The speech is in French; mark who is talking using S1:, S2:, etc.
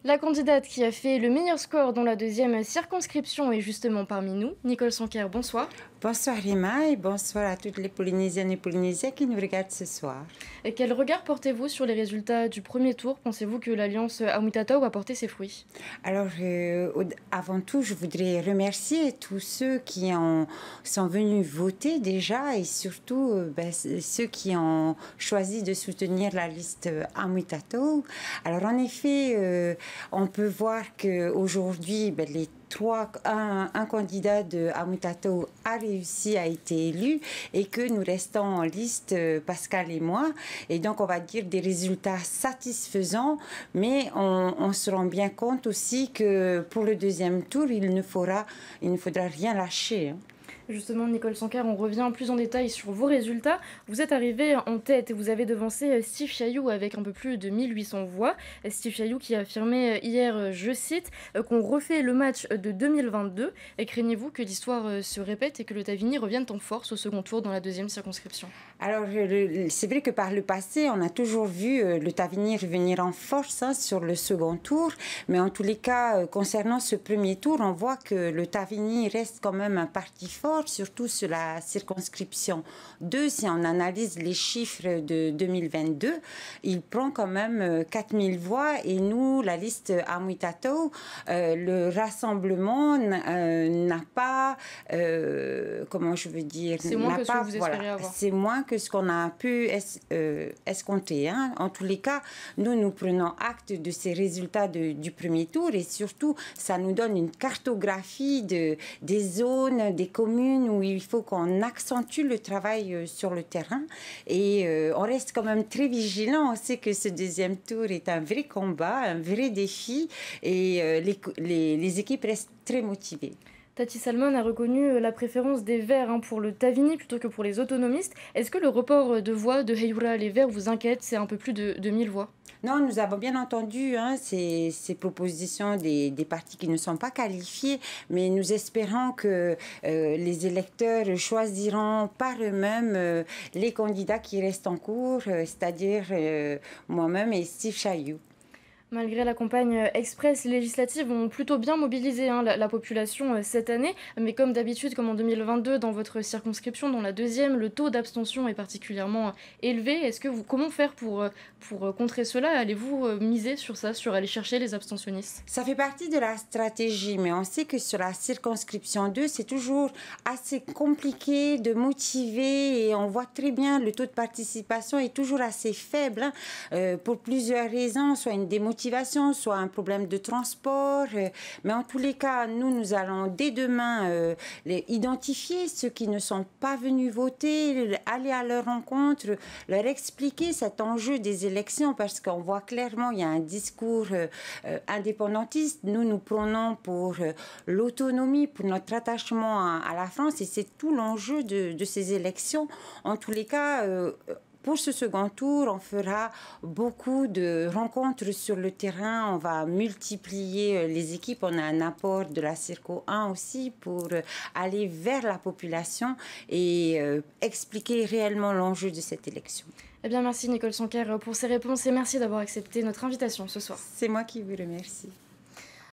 S1: La candidate qui a fait le meilleur score dans la deuxième circonscription est justement parmi nous. Nicole Sanquer, bonsoir.
S2: Bonsoir Rima et bonsoir à toutes les Polynésiennes et Polynésiens qui nous regardent ce soir.
S1: Et quel regard portez-vous sur les résultats du premier tour? Pensez-vous que l'alliance Amutatao a porté ses fruits?
S2: Alors, avant tout, je voudrais remercier tous ceux qui sont venus voter déjà et surtout ceux qui ont choisi de soutenir la liste Amitato. Alors, en effet, on peut voir qu'aujourd'hui, un candidat de Amitato a réussi, a été élu et que nous restons en liste, Pascal et moi. Et donc, on va dire des résultats satisfaisants, mais on se rend bien compte aussi que pour le deuxième tour, il ne faudra rien lâcher, hein.
S1: Justement, Nicole Sanquer, on revient plus en détail sur vos résultats. Vous êtes arrivé en tête et vous avez devancé Steve Chailloux avec un peu plus de 1800 voix. Steve Chailloux qui a affirmé hier, je cite, qu'on refait le match de 2022. Et craignez-vous que l'histoire se répète et que le Tavini revienne en force au second tour dans la deuxième circonscription?
S2: Alors, c'est vrai que par le passé, on a toujours vu le Tavini revenir en force, hein, sur le second tour. Mais en tous les cas, concernant ce premier tour, on voit que le Tavini reste quand même un parti fort, surtout sur la circonscription 2. Si on analyse les chiffres de 2022, il prend quand même 4000 voix. Et nous, la liste Amitato, le rassemblement n'a pas, comment je veux dire,
S1: C'est moins que ce que
S2: pas,
S1: vous
S2: voilà,
S1: espériez avoir.
S2: c'est moins que ce qu'on a pu escompter, hein. En tous les cas, nous prenons acte de ces résultats du premier tour et surtout, ça nous donne une cartographie des zones, des communes où il faut qu'on accentue le travail sur le terrain. Et on reste quand même très vigilant. On sait que ce deuxième tour est un vrai combat, un vrai défi et les équipes restent très motivées.
S1: Tati Salmon a reconnu la préférence des Verts pour le Tavini plutôt que pour les autonomistes. Est-ce que le report de voix de Heyura les Verts vous inquiète? C'est un peu plus de 1000 voix.
S2: Non, nous avons bien entendu, hein, ces propositions des partis qui ne sont pas qualifiés, mais nous espérons que les électeurs choisiront par eux-mêmes les candidats qui restent en cours, c'est-à-dire moi-même et Steve Chailloux.
S1: Malgré la campagne express, les législatives ont plutôt bien mobilisé la population cette année. Mais comme d'habitude, comme en 2022, dans votre circonscription, dans la deuxième, le taux d'abstention est particulièrement élevé. Comment faire pour contrer cela? Allez-vous miser sur ça, sur aller chercher les abstentionnistes?
S2: Ça fait partie de la stratégie, mais on sait que sur la circonscription 2, c'est toujours assez compliqué de motiver et on voit très bien le taux de participation est toujours assez faible, hein, pour plusieurs raisons, soit une démotivation, soit un problème de transport. Mais en tous les cas, nous allons dès demain identifier ceux qui ne sont pas venus voter, aller à leur rencontre, leur expliquer cet enjeu des élections parce qu'on voit clairement il y a un discours indépendantiste. Nous prenons pour l'autonomie, pour notre attachement à la France et c'est tout l'enjeu de ces élections. En tous les cas, pour ce second tour, on fera beaucoup de rencontres sur le terrain. On va multiplier les équipes. On a un apport de la Circo 1 aussi pour aller vers la population et expliquer réellement l'enjeu de cette élection.
S1: Eh bien, merci Nicole Sanquer pour ces réponses et merci d'avoir accepté notre invitation ce soir.
S2: C'est moi qui vous remercie.